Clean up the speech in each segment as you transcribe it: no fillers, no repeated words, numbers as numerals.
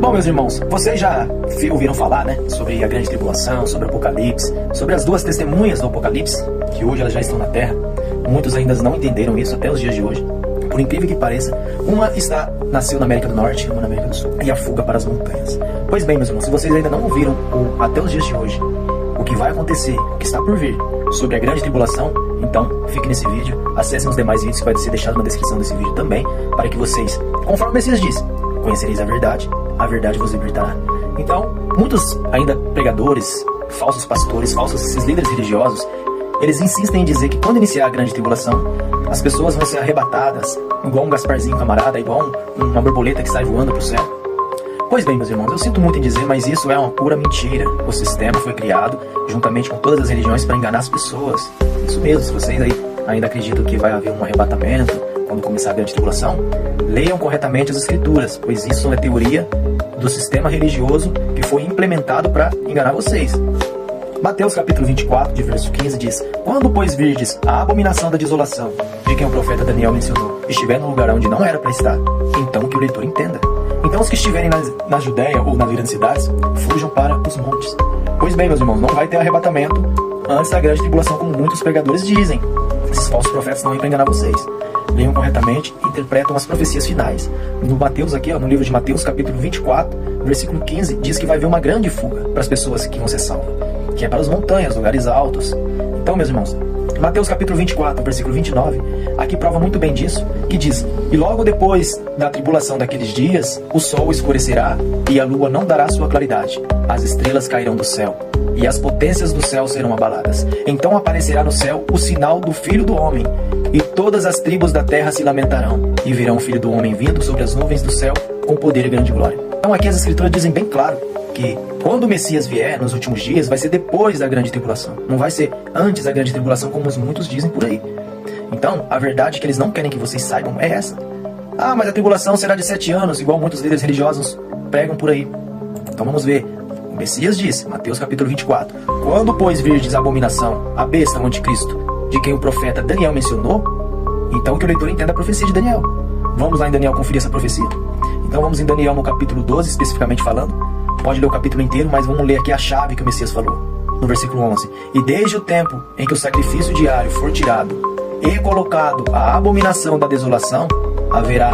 Bom, meus irmãos, vocês já ouviram falar, né, sobre a grande tribulação, sobre o Apocalipse, sobre as duas testemunhas do Apocalipse, que hoje elas já estão na Terra. Muitos ainda não entenderam isso até os dias de hoje. Por incrível que pareça, uma nasceu na América do Norte e uma na América do Sul, e a fuga para as montanhas. Pois bem, meus irmãos, se vocês ainda não ouviram até os dias de hoje o que vai acontecer, o que está por vir sobre a grande tribulação, então fique nesse vídeo, acessem os demais vídeos que vai ser deixado na descrição desse vídeo também, para que vocês, conforme o Messias diz, conhecereis a verdade vos libertará. Então, muitos ainda pregadores, falsos pastores, esses líderes religiosos, eles insistem em dizer que quando iniciar a grande tribulação, as pessoas vão ser arrebatadas, igual um Gasparzinho camarada, igual uma borboleta que sai voando para o céu. Pois bem, meus irmãos, eu sinto muito em dizer, mas isso é uma pura mentira. O sistema foi criado juntamente com todas as religiões para enganar as pessoas. Isso mesmo, se vocês aí ainda acreditam que vai haver um arrebatamento quando começar a grande tribulação, leiam corretamente as escrituras, pois isso é teoria do sistema religioso que foi implementado para enganar vocês. Mateus capítulo 24, de verso 15 diz: Quando, pois, virdes a abominação da desolação, de quem o profeta Daniel mencionou, estiver no lugar onde não era para estar, então que o leitor entenda. Então os que estiverem na Judéia ou nas grandes cidades, fujam para os montes. Pois bem, meus irmãos, não vai ter arrebatamento antes da grande tribulação, como muitos pregadores dizem. Esses falsos profetas não vêm para enganar vocês. Leiam corretamente e interpretam as profecias finais. No Mateus aqui, no livro de Mateus, capítulo 24, versículo 15, diz que vai haver uma grande fuga para as pessoas que vão ser salvas, que é para as montanhas, lugares altos. Então, meus irmãos, Mateus capítulo 24, versículo 29, aqui prova muito bem disso, que diz: E logo depois da tribulação daqueles dias, o sol escurecerá, e a lua não dará sua claridade, as estrelas cairão do céu, e as potências do céu serão abaladas. Então aparecerá no céu o sinal do Filho do Homem, e todas as tribos da terra se lamentarão, e verão o Filho do Homem vindo sobre as nuvens do céu, com poder e grande glória. Então aqui as escrituras dizem bem claro que quando o Messias vier nos últimos dias, vai ser depois da grande tribulação. Não vai ser antes da grande tribulação, como muitos dizem por aí. Então, a verdade que eles não querem que vocês saibam é essa. Ah, mas a tribulação será de 7 anos, igual muitos líderes religiosos pregam por aí. Então vamos ver. O Messias disse, Mateus capítulo 24, Quando, pois, virdes a abominação, a besta, o anticristo, de quem o profeta Daniel mencionou, então que o leitor entenda a profecia de Daniel. Vamos lá em Daniel conferir essa profecia? Então vamos em Daniel no capítulo 12, especificamente falando. Pode ler o capítulo inteiro, mas vamos ler aqui a chave que o Messias falou. No versículo 11. E desde o tempo em que o sacrifício diário for tirado e colocado a abominação da desolação, haverá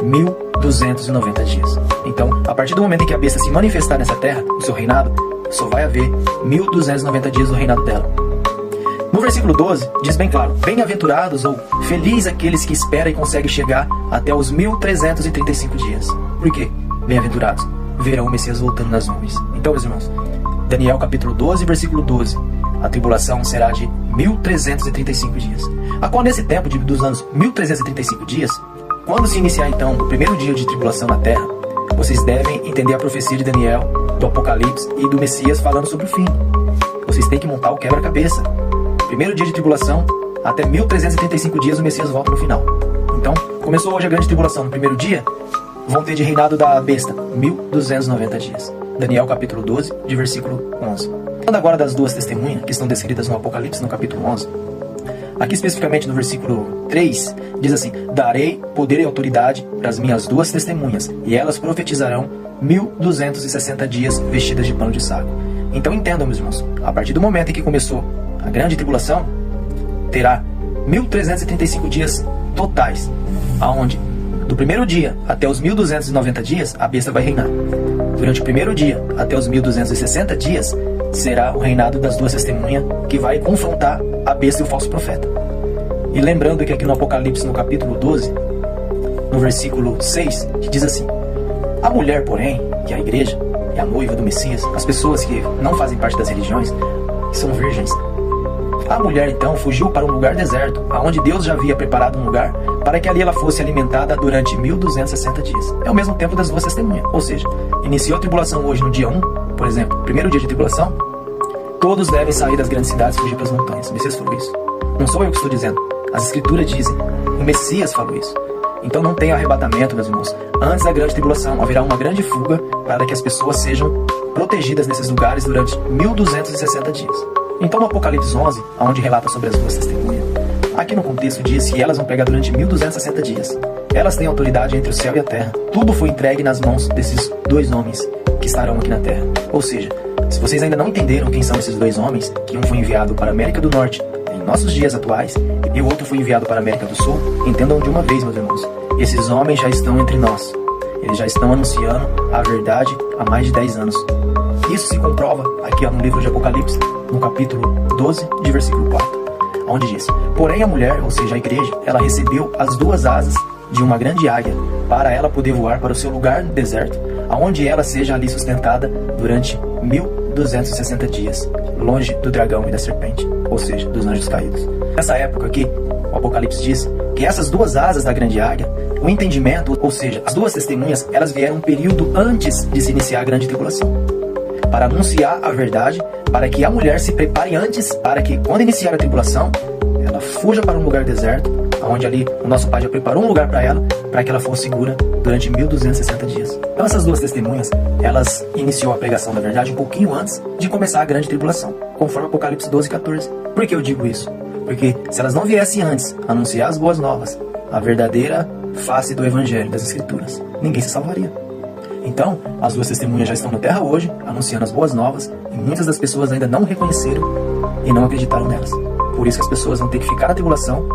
1290 dias. Então, a partir do momento em que a besta se manifestar nessa terra, o seu reinado, só vai haver 1290 dias do reinado dela. No versículo 12, diz bem claro: Bem-aventurados ou felizes aqueles que esperam e conseguem chegar até os 1335 dias. Por quê? Bem-aventurados, verão o Messias voltando nas nuvens. Então, meus irmãos, Daniel capítulo 12, versículo 12, a tribulação será de 1335 dias. A qual nesse tempo dos anos 1335 dias, quando se iniciar então o primeiro dia de tribulação na terra, vocês devem entender a profecia de Daniel, do Apocalipse e do Messias falando sobre o fim. Vocês têm que montar o quebra-cabeça. Primeiro dia de tribulação, até 1335 dias o Messias volta no final. Então, começou hoje a grande tribulação. No primeiro dia, vão ter de reinado da besta 1290 dias. Daniel capítulo 12, de versículo 11. Falando agora das duas testemunhas que estão descritas no Apocalipse, no capítulo 11. Aqui especificamente no versículo 3, diz assim: Darei poder e autoridade para as minhas duas testemunhas, e elas profetizarão 1260 dias vestidas de pano de saco. Então entendam, meus irmãos, a partir do momento em que começou a grande tribulação, terá 1335 dias totais, aonde do primeiro dia até os 1290 dias, a besta vai reinar. Durante o primeiro dia até os 1260 dias, será o reinado das duas testemunhas, que vai confrontar a besta e o falso profeta. E lembrando que aqui no Apocalipse, no capítulo 12, no versículo 6, que diz assim: A mulher, porém, que é a igreja, é a noiva do Messias, as pessoas que não fazem parte das religiões, são virgens. A mulher, então, fugiu para um lugar deserto, aonde Deus já havia preparado um lugar para que ali ela fosse alimentada durante 1260 dias. É o mesmo tempo das duas testemunhas. Ou seja, iniciou a tribulação hoje no dia 1, por exemplo, primeiro dia de tribulação, todos devem sair das grandes cidades e fugir para as montanhas. O Messias falou isso. Não sou eu que estou dizendo. As escrituras dizem. O Messias falou isso. Então não tem arrebatamento, meus irmãos. Antes da grande tribulação, haverá uma grande fuga para que as pessoas sejam protegidas nesses lugares durante 1260 dias. Então no Apocalipse 11, onde relata sobre as duas testemunhas, aqui no contexto diz que elas vão pregar durante 1260 dias. Elas têm autoridade entre o céu e a terra. Tudo foi entregue nas mãos desses dois homens que estarão aqui na terra. Ou seja, se vocês ainda não entenderam quem são esses dois homens, que um foi enviado para a América do Norte em nossos dias atuais e o outro foi enviado para a América do Sul, entendam de uma vez, meus irmãos, esses homens já estão entre nós. Eles já estão anunciando a verdade há mais de 10 anos. Isso se comprova aqui no livro de Apocalipse, no capítulo 12, de versículo 4, onde diz: porém a mulher, ou seja, a igreja, ela recebeu as duas asas de uma grande águia, para ela poder voar para o seu lugar no deserto, aonde ela seja ali sustentada durante 1260 dias, longe do dragão e da serpente, ou seja, dos anjos caídos. Nessa época aqui, o Apocalipse diz que essas duas asas da grande águia, o entendimento, ou seja, as duas testemunhas, elas vieram um período antes de se iniciar a grande tribulação, para anunciar a verdade, para que a mulher se prepare antes, para que quando iniciar a tribulação, ela fuja para um lugar deserto, onde ali o nosso Pai já preparou um lugar para ela, para que ela fosse segura durante 1260 dias. Então essas duas testemunhas, elas iniciou a pregação da verdade um pouquinho antes de começar a grande tribulação, conforme Apocalipse 12:14. Por que eu digo isso? Porque se elas não viessem antes anunciar as boas novas, a verdadeira face do Evangelho, das Escrituras, ninguém se salvaria. Então, as duas testemunhas já estão na terra hoje, anunciando as boas novas, e muitas das pessoas ainda não reconheceram e não acreditaram nelas. Por isso que as pessoas vão ter que ficar na tribulação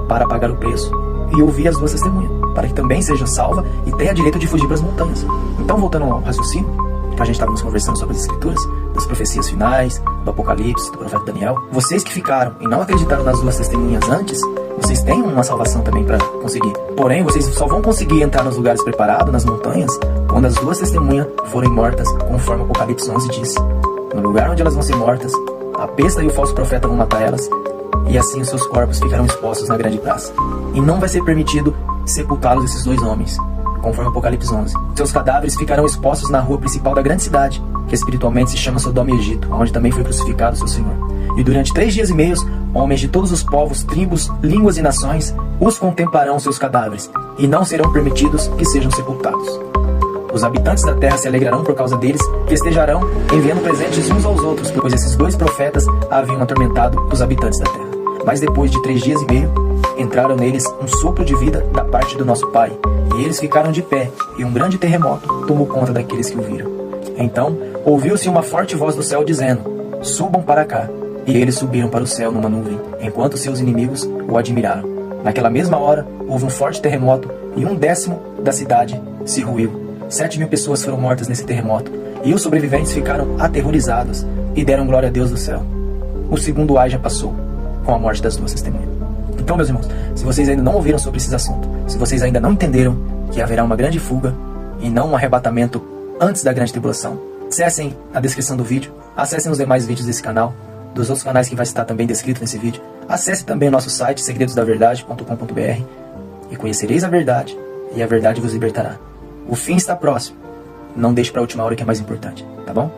para pagar o preço e ouvir as duas testemunhas, para que também seja salva e tenha direito de fugir para as montanhas. Então, voltando ao raciocínio, que a gente estávamos conversando sobre as Escrituras, das profecias finais, do Apocalipse, do profeta Daniel, vocês que ficaram e não acreditaram nas duas testemunhas antes, vocês têm uma salvação também para conseguir. Porém, vocês só vão conseguir entrar nos lugares preparados, nas montanhas, quando as duas testemunhas forem mortas, conforme Apocalipse 11 diz. No lugar onde elas vão ser mortas, a besta e o falso profeta vão matar elas, e assim os seus corpos ficarão expostos na grande praça. E não vai ser permitido sepultá-los esses dois homens, conforme Apocalipse 11. Seus cadáveres ficarão expostos na rua principal da grande cidade, que espiritualmente se chama Sodoma e Egito, onde também foi crucificado seu Senhor. E durante 3 dias e meio, homens de todos os povos, tribos, línguas e nações os contemplarão seus cadáveres, e não serão permitidos que sejam sepultados. Os habitantes da terra se alegrarão por causa deles, festejarão, enviando presentes uns aos outros, pois esses dois profetas haviam atormentado os habitantes da terra. Mas depois de 3 dias e meio, entraram neles um sopro de vida da parte do nosso Pai, e eles ficaram de pé, e um grande terremoto tomou conta daqueles que o viram. Então, ouviu-se uma forte voz do céu dizendo: subam para cá. E eles subiram para o céu numa nuvem, enquanto seus inimigos o admiraram. Naquela mesma hora, houve um forte terremoto, e 1/10 da cidade se ruiu. 7.000 pessoas foram mortas nesse terremoto, e os sobreviventes ficaram aterrorizados, e deram glória a Deus do céu. O segundo ai já passou, com a morte das duas testemunhas. Então, meus irmãos, se vocês ainda não ouviram sobre esses assuntos, se vocês ainda não entenderam que haverá uma grande fuga, e não um arrebatamento antes da grande tribulação, acessem a descrição do vídeo, acessem os demais vídeos desse canal, dos outros canais que vai estar também descrito nesse vídeo. Acesse também o nosso site, segredosdaverdade.com.br, e conhecereis a verdade, e a verdade vos libertará. O fim está próximo. Não deixe para a última hora, que é mais importante, tá bom?